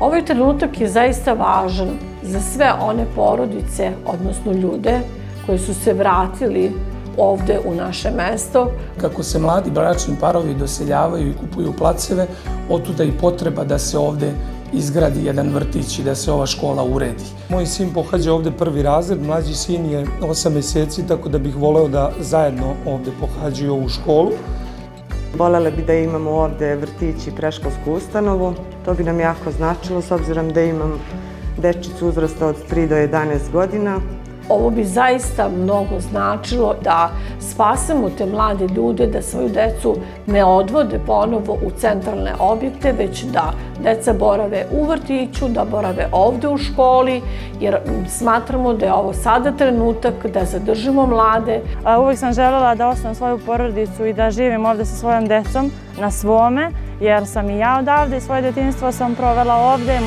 Ovaj trenutak je zaista važan za sve one porodice, odnosno ljude koji su se vratili ovde u naše mesto. Kako se mladi bračni parovi doseljavaju i kupuju placeve, otuda i potreba da se ovde izgradi jedan vrtić i da se ova škola uredi. Moj sin pohađa ovde 1. razred, mlađi sin je 8 meseci, tako da bih voleo da zajedno ovde pohađaju ovu školu. Voljela bi da imamo ovde vrtić i predškolsku ustanovu. To bi nam jako značilo, s obzirom da imam dečicu uzrasta od 3 do 11 godina. Ovo bi zaista mnogo značilo da spasemo te mlade ljude, da svoju decu ne odvode ponovo u centralne objekte, već da deca borave u vrtiću, da borave ovde u školi, jer smatramo da je ovo sada trenutak da zadržimo mlade. Uvijek sam želela da osnovim svoju porodicu i da živim ovde sa svojom decom na svome, jer sam i ja odavde i svoje detinjstvo sam provela ovde.